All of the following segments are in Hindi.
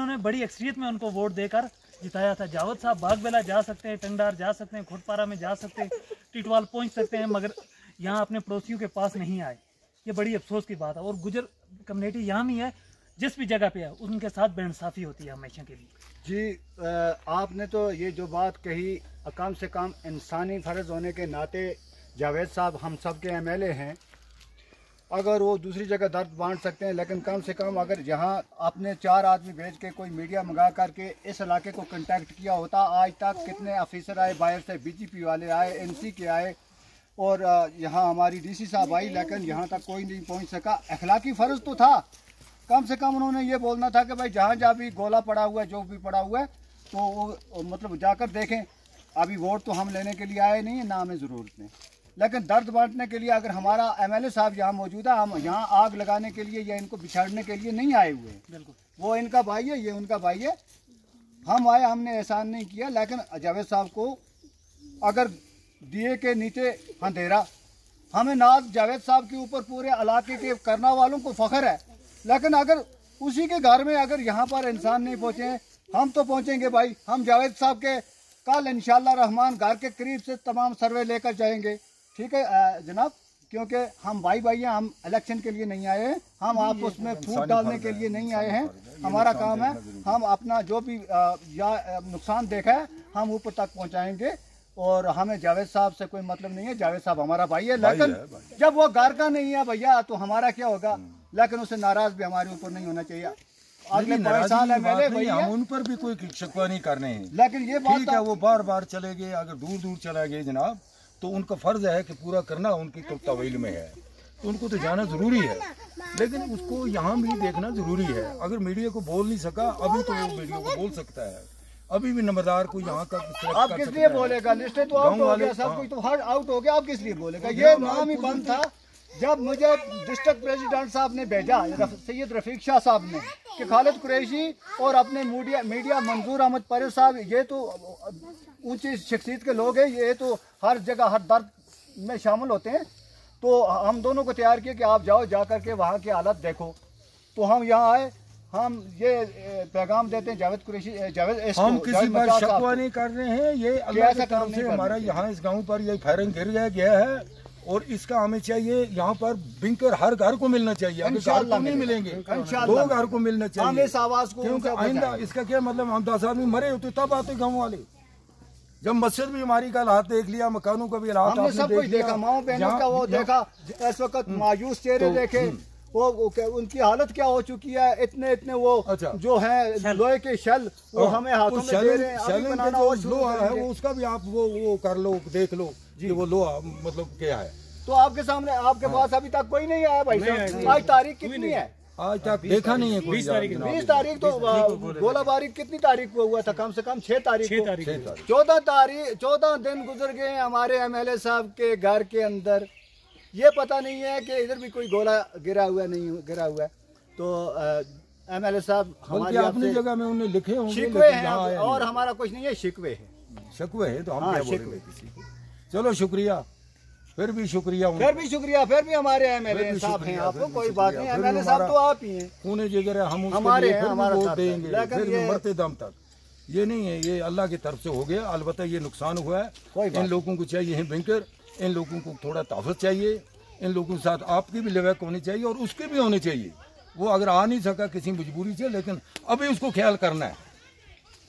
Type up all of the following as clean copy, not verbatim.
उन्होंने बड़ी अक्सरियत में उनको वोट देकर जिताया था। जावेद साहब बागबेला जा सकते हैं, टंगडार जा सकते हैं, खुटपारा में जा सकते हैं, टिटवाल पहुंच सकते हैं, मगर यहाँ अपने पड़ोसियों के पास नहीं आए। ये बड़ी अफसोस की बात है। और गुजर कम्युनिटी यहाँ भी है, जिस भी जगह पे है उनके साथ बेइंसाफ़ी होती है हमेशा के लिए। जी आपने तो ये जो बात कही, कम से कम इंसानी फ़र्ज होने के नाते जावेद साहब हम सब के MLA हैं। अगर वो दूसरी जगह दर्द बांट सकते हैं, लेकिन कम से कम अगर यहाँ आपने 4 आदमी भेज के कोई मीडिया मंगा करके इस इलाके को कांटेक्ट किया होता, आज तक कितने ऑफिसर आए, बाहर से BJP वाले आए, NC के आए और यहाँ हमारी DC साहब आई, लेकिन यहाँ तक कोई नहीं पहुँच सका। अखलाकी फ़र्ज तो था, कम से कम उन्होंने ये बोलना था कि भाई जहाँ जहाँ भी गोला पड़ा हुआ है, जो भी पड़ा हुआ है, तो वो मतलब जाकर देखें। अभी वोट तो हम लेने के लिए आए नहीं है, ना हमें ज़रूरत नहीं, लेकिन दर्द बांटने के लिए अगर हमारा MLA साहब यहाँ मौजूद है, हम यहाँ आग लगाने के लिए या इनको बिछाड़ने के लिए नहीं आए हुए हैं। बिल्कुल, वो इनका भाई है, ये उनका भाई है। हम आए, हमने एहसान नहीं किया, लेकिन जावेद साहब को अगर दिए के नीचे अंधेरा, हमें नाज जावेद साहब के ऊपर पूरे इलाके के करने वालों को फ़ख्र है, लेकिन अगर उसी के घर में अगर यहाँ पर इंसान नहीं पहुँचे, हम तो पहुँचेंगे भाई। हम जावेद साहब के कल इंशाअल्लाह रहमान घर के करीब से तमाम सर्वे लेकर जाएंगे, ठीक है जनाब, क्योंकि हम भाई हैं, हम इलेक्शन के लिए नहीं आए हैं, हम आप उसमें फूट डालने के लिए नहीं आए हैं। हमारा काम है, हम अपना जो भी या नुकसान देखा है हम ऊपर तक पहुँचाएँगे, और हमें जावेद साहब से कोई मतलब नहीं है। जावेद साहब हमारा भाई है, लेकिन जब वो घर का नहीं है भैया तो हमारा क्या होगा। लेकिन उसे नाराज भी हमारे ऊपर नहीं होना चाहिए। अगले 5 साल हम उन पर भी कोई शिकवा नहीं करने हैं, लेकिन ये बात है वो बार बार चले गए, अगर दूर दूर चला गए जनाब, तो उनका फर्ज है कि पूरा करना उनकी तवील में है, तो उनको तो जाना जरूरी है, लेकिन उसको यहाँ भी देखना जरूरी है। अगर मीडिया को बोल नहीं सका, अभी तो वो मीडिया को बोल सकता है। अभी भी नंबरदार को यहाँ का आप किस लिए बोलेगा? लिस्ट तो आउट हो गया, सब कुछ तो हर आउट हो गया, आप किस लिए बोलेगा? ये नाम ही बंद था। जब मुझे डिस्ट्रिक्ट प्रेसिडेंट साहब ने भेजा, सैयद रफीक शाह साहब ने, कि खालिद कुरैशी और अपने मीडिया मंजूर अहमद परेश साहब, ये तो ऊंची शख्सियत के लोग हैं, ये तो हर जगह हर दर्द में शामिल होते हैं, तो हम दोनों को तैयार किया कि आप जाओ, जा करके वहाँ की हालत देखो। तो हम यहाँ आए, हम ये पैगाम देते हैं जावेद कुरैशी, हम किसी पर शकवा नहीं कर रहे हैं। ये अल्लाह की तरफ से हमारा यहाँ इस गांव पर ये फायरिंग गिर गया है, और इसका हमें चाहिए यहाँ पर बिंकर हर घर को मिलना चाहिए। अगर घर को नहीं मिलेंगे, 2 घर को मिलना चाहिए, क्योंकि आइंदा इसका क्या मतलब, हम 10 आदमी मरे होते तब आते गाँव वाले। जब मस्जिद भी हमारी का हालात देख लिया, मकानों का भी हालात हमने सब कुछ देखा, माओ बहनों का वो देखा, इस वक्त मायूस चेहरे देखे, वो उनकी हालत क्या हो चुकी है। इतने वो जो है लोहे के शल, वो हमें हाथों में दे रहे हैं। अभी बनाना और लोहा है, वो उसका भी आप वो कर लो, देख लो जी, वो लोहा मतलब क्या है। तो आपके सामने, आपके पास अभी तक कोई नहीं आया भाई साहब। आज तारीख कितनी है? आज तक देखा नहीं है कोई। 20 तारीख तो गोलाबारी कितनी तारीख को हुआ था? कम से कम 6 तारीख को। 14 दिन गुजर गए हमारे MLA साहब के घर के अंदर। ये पता नहीं है कि इधर भी कोई गोला गिरा हुआ नहीं गिरा हुआ है। तो MLA साहब हमारी अपनी जगह में उन्हें लिखे होंगे, शिकवे हैं, और हमारा कुछ नहीं है, शिकवे है। शिकवे है तो हम क्या बोलेंगे किसी को। चलो शुक्रिया, फिर भी शुक्रिया, फिर भी हमारे MLA साहब हैं। आपको कोई बात नहीं, MLA साहब तो आप ही हैं, उन्हें जिगर है, हम हमारे वोट देंगे, फिर भी मरते दम तक। ये नहीं है, ये अल्लाह की तरफ से हो गया। अलबत्ता ये नुकसान हुआ है, इन लोगों को चाहिए है बिंकर, इन लोगों को थोड़ा ताकत चाहिए, इन लोगों के साथ आपकी भी लिवाक होनी चाहिए और उसके भी होने चाहिए। वो अगर आ नहीं सका किसी मजबूरी से, लेकिन अभी उसको ख्याल करना है।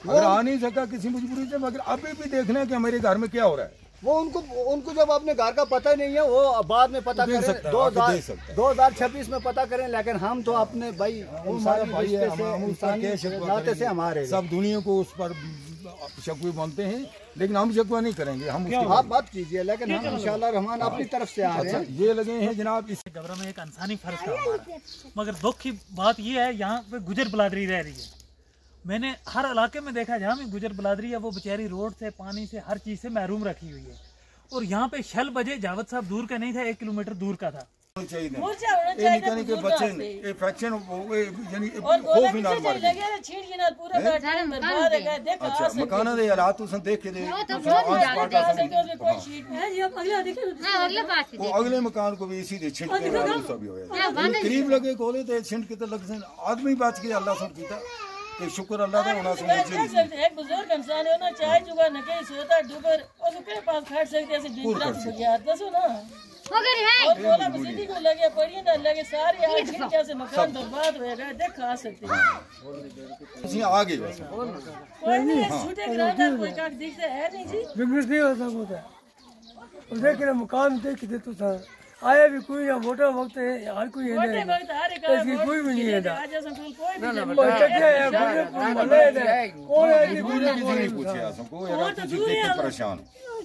अगर आ नहीं सका किसी मजबूरी से, मगर अभी भी देखना है कि हमारे घर में क्या हो रहा है। वो उनको जब अपने घर का पता ही नहीं है, वो बाद में पता करें, 2026 में पता करें। लेकिन हम तो अपने भाई नाते से हमारे सब दुनिया को उस पर शकवे बनते हैं, लेकिन हम शकवा नहीं करेंगे। हम आप बात कीजिए, लेकिन हम इंशाअल्लाह रहमान अपनी तरफ से आ रहे हैं। ये लगे हैं जनाब, इस गबरा में एक इंसानी फर्ज था हमारा। मगर दुख की बात ये है, यहाँ पे गुजर बलादरी रह रही है। मैंने हर इलाके में देखा जहाँ भी गुजर बलादरी है, वो बेचारी रोड से, पानी से, हर चीज़ से महरूम रखी हुई है। और यहाँ पे शल बजे जावेद साहब दूर का नहीं था, 1 किलोमीटर दूर का था। चाहिए के बच्चे इन्फेक्शन यानी खौफ ही ना मर गए। अच्छा मकाना दे हालात तुम देख के दे, अगले मकान को भी इसी दे छिंट के सब होया। करीब लगे कोले ते छिंट के तो लग आदमी बच के अल्लाह सब कीता। तो शुक्र अल्लाह का होना एक बुजुर्ग इंसान है ना, चाय जुगा न के सोता डूबर और उसके पास खट सकते ऐसे बिगड़ा तो यार दसो ना मगर है और बोला मस्जिद को लगे पड़ी ना लगे सारे आज कैसे मकान बर्बाद हो गए देख खा सकते हैं जी आगे बस कोई नहीं छूटे ग्राहक कोई का दिखते है नहीं जी बिगड़ नहीं होता होता और देख के मकान देख के तो था आया भी कोई या मोटा वक्त है हर कोई है मोटे वक्त हर एक इसकी कोई भी नहीं है आज संकुल कोई भी नहीं कौन है किसी नहीं पूछे आसम को यार किसी देख के परेशान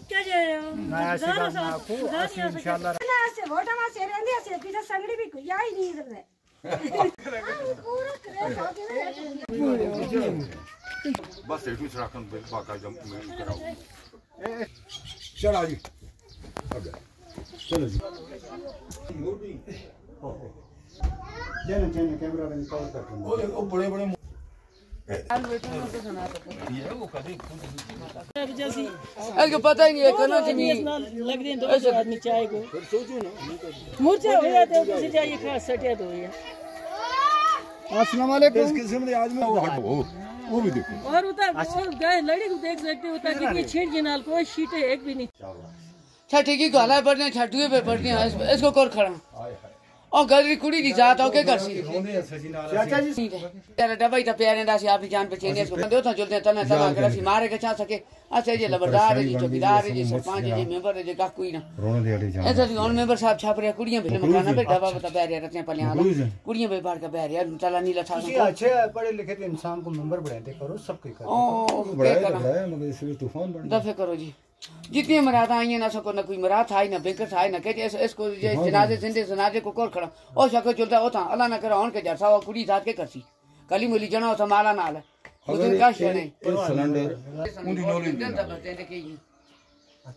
क्या जाए मैं ऐसी बात ना आपको इंशाल्लाह से वोटा में से रहने से पीछे संगड़ी भी कोई आई नहीं इधर से पूरा करे बस एक मिनट रखन बाका जम मैं कराऊं चलो जी आगे चलो जी चैन कैमरा में कॉल कर वो देखो बड़े बड़े अरे पता ही नहीं है करना चाहिए लग रही है 200 आदमी चाय को मुर्चा हो जाते हो किसी चाहिए खास सटिया तो है अस्सलाम वालेकुम इस किस्म के आदमी वो भी देखो और उधर गए लड़ी को देख सकते हो ताकि कोई छीट गिनाल कोई शीटे एक भी नहीं छठी की गाला पड़ने छठुए पे पड़ती है इसको कर खड़ा और गरी कुड़ी दी जात हो के कर सी चाचा जी तेरा डबाई तो प्यारे दासी आप जान पे चेने इसको दो था चलते तना तना कर सी मारे के चा सके अच्छा ये लबरदार है जी चौकीदार है जी सरपंच है जी मेंबर है जी का कोई ना रोने दे अड़ी ऐसा जी ऑन मेंबर साहब छाप रहे कुड़ियां भी मकाना पे डबा बता बैरिया रहते पले हां कुड़ियां पे बाहर का बैरिया चला नीला था अच्छे पढ़े लिखे इंसान को मेंबर बनाते करो सब कोई करो ओ बढ़ाया मगर इसमें तूफान बन दफे करो जी जितनी मराद आई ना सको ना कोई मराद था ना बेकर था ना के इसको ये जनाजे जिंदे जनाजे को कोल खड़ा ओ शको चलता होता अल्लाह ना करे ऑन के जरसा वो कुड़ी साथ के करसी कली मोली जना होता माला नाल उधर का नहीं सिलेंडर उंडी नोली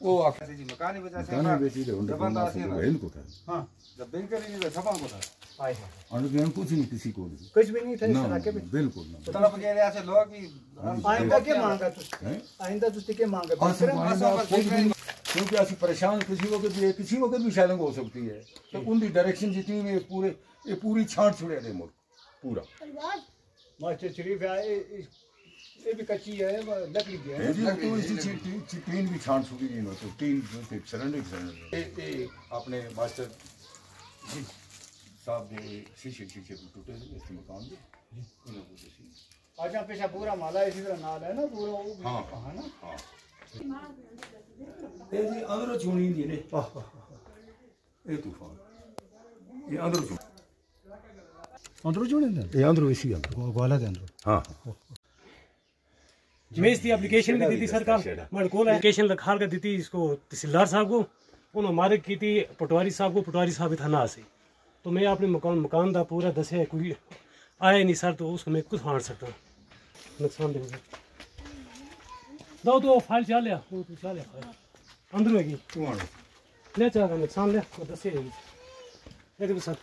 वो आखिर जी मकान ही बचा से बेची दे उन बहन को था हां जब बैंक नहीं तो छपा को था आए अनुज्ञान कुछ नहीं किसी को कुछ भी नहीं था इस ना तरह के भी बिल्कुल ना तरफ के एरिया से लोग की आइंदा के मांगा तो आइंदा तो के मांगा क्योंकि ऐसी परेशान किसी वक्त भी शायद हो सकती है तो उनकी डायरेक्शन जितनी में ये पूरी छांट छुड़े दे मुल्क पूरा मास्टर शरीफ है ये भी कच्ची है लकड़ी की है जी तो इसी टीन भी छांट छुड़ी नहीं तो टीन सिलेंडर ये अपने मास्टर जी साहब जो शीशे टूटे इस मकान के आज पेशा पूरा माला इसी तरह नाल है ना पूरा वो हाँ है ना हाँ ये जी अंदर छुनी दी ने ये तूफान ये अंदर छुनी ये अंदर इसी अंदर गोला दे अंदर हाँ मैं इसकी एप्लीकेशन भी दी थी सरकार मेरे को एप्लीकेशन लिखा कर दी थी इसको तहसीलदार साहब को उन्होंने हमारे की थी पटवारी साहब को पटवारी साहब थाना से तो मैं अपने मकान का पूरा दसे कोई आया नहीं सर तो उसको मैं कुछ हार सकता नुकसान देंगे दो फाइल चल लिया फाइल अंदर होगी ले जाएगा नुकसान ले दसे देखो सर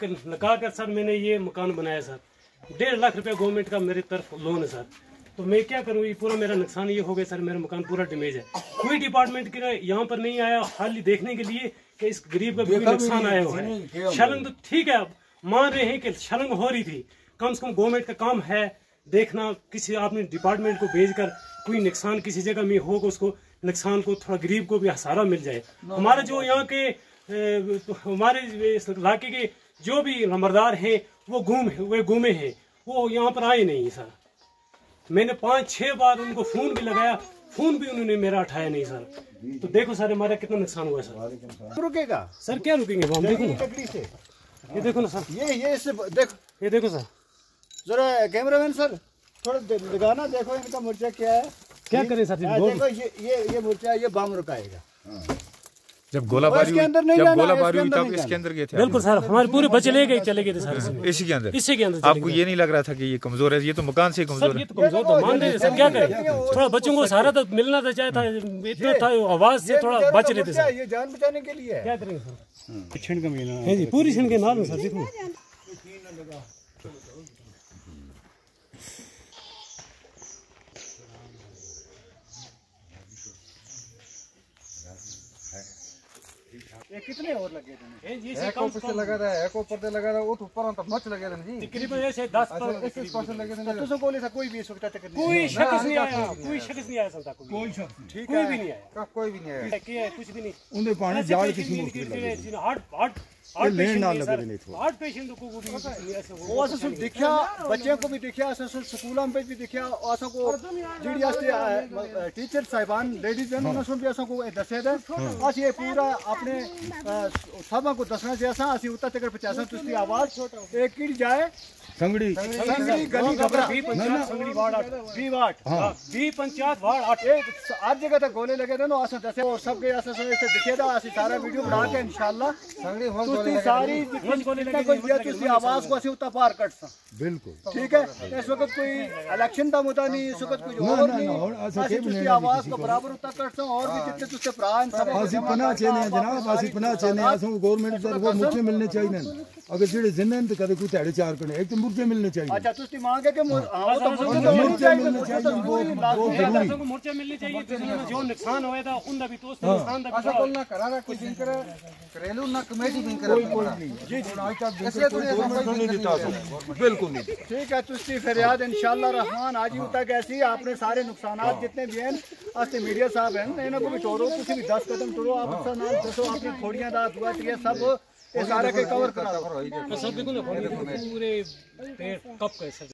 लगा कर सर मैंने ये मकान बनाया सर 1.5 लाख रुपए गवर्नमेंट का मेरी तरफ लोन है सर तो मैं क्या करूँ ये पूरा मेरा नुकसान ये हो गया सर मेरा मकान पूरा डैमेज है कोई डिपार्टमेंट के यहाँ पर नहीं आया खाली देखने के लिए कि इस गरीब का भी नुकसान आया हुआ है शलंग तो ठीक है मान रहे हैं कि शलंग हो रही थी कम से कम गवर्नमेंट का काम है देखना किसी आपने डिपार्टमेंट को भेजकर कोई नुकसान किसी जगह में होगा उसको नुकसान को थोड़ा गरीब को भी सहारा मिल जाए हमारे जो यहाँ के हमारे इलाके के जो भी नंबरदार हैं वो घूमे हैं वो यहाँ पर आए नहीं सर मैंने 5-6 बार उनको फोन भी लगाया फोन भी उन्होंने मेरा उठाया नहीं सर तो देखो सर हमारा कितना नुकसान हुआ सर रुकेगा सर क्या रुकेंगे हम देखो ना से ये देखो ना सर ये इससे देखो ये देखो सर जरा कैमरामैन सर थोड़ा दिखाना देखो इनका मुर्चा क्या है क्या करें सर देखो ये मुर्चा ये बम रुकाएगा जब गोलाबारी हुई तब इसके अंदर गए थे बिल्कुल सर हमारे पूरे बच्चे चले गए थे सर इसी के अंदर आपको चले ये नहीं लग रहा था कि ये कमजोर है ये तो मकान से कमजोर है ये तो कमजोर तो मान रहे सर क्या करें थोड़ा बच्चों को सहारा तो मिलना तो चाहिए था इतना था आवाज से थोड़ा बच रहे थे सर ये जान बचाने के लिए क्या करेंगे सर छिण का महीना है जी पूरी छिण के नाल में सर देखो ये कितने और लगे थे? एक ऊपर से लगा रहा है, एक ऊपर से लगा रहा है, वो तो ऊपर तो मच लगे थे जी। तकरीबन ऐसे 10% लगे थे। तो बोले था कोई भी इस वक्त तक कोई शख्स नहीं आया, कोई शख्स नहीं आया सकता, कोई शख्स ठीक कोई भी नहीं आया, कोई भी नहीं आया, किया कुछ भी नहीं। उन्हें पानी जाल किसी मुश्किल लगे हार्ट लेन ना लगे नहीं थोड़ा हार्ट पेशेंट को भी ऐसे वो असो दिखया बच्चों को भी दिखया असो स्कूलों में भी दिखया असो को जीडी आस्ते टीचर साहिबान लेडीज हैं उन्होंने भी असो को दसे दे अस ये पूरा अपने सब को दसना जैसा असि उत्तर तक पचासा तुस्ती आवाज एक की जाए संगड़ी गली घबरा संगड़ी वार्ड 20 वार्ड हां 20 पंचायत वार्ड 8 एक हर जगह तक गोले लगे थे ना असो दसे और सब के असो ऐसे दिखे था असि सारा वीडियो बना के इंशाल्लाह संगड़ी तुस्ती सारी जितना कोई दिया तुस्ती आवाज को असि उत्ता पार कट सा बिल्कुल ठीक है। इस वक्त कोई इलेक्शन का मुद्दा नहीं, इस वक्त कुछ और नहीं, तुझी आवाज को बराबर उतना कर सो और भी जितने तुझसे प्राण सब आसी पना चेने जनाब आसी पना चेने आसो गवर्नमेंट तरफ वो मुझे मिलने चाहिए ना अगर जेड़े जिन्ने तो कदे कोई ताड़े चार करने एक तो मुर्गे मिलने चाहिए। अच्छा तुझी मांग है कि हां तो मुर्गे मिलने चाहिए वो जरूरी को मोर्चा मिलने चाहिए जो नुकसान होया था उनका भी तो नुकसान दा ऐसा बोलना कराना कुछ दिन करे घरेलू ना कमेटी दिन करे कोई नहीं जी आज तक ऐसे तो नहीं देता बिल्कुल नहीं ठीक है। तुझी फरियाद इंशाल्लाह रहमान आज ही तक ऐसी आपने सारे नुकसानात जितने भी हैं अस्ते मीडिया साहब हैं इन्हों को भी टोरो तुझी भी 10 कदम टोरो आप नाल दसो अपनी खोड़ियां दा दुआ त्रिया सब ये सारे के कवर करा सब देखो ना पूरे पेट कप कैसे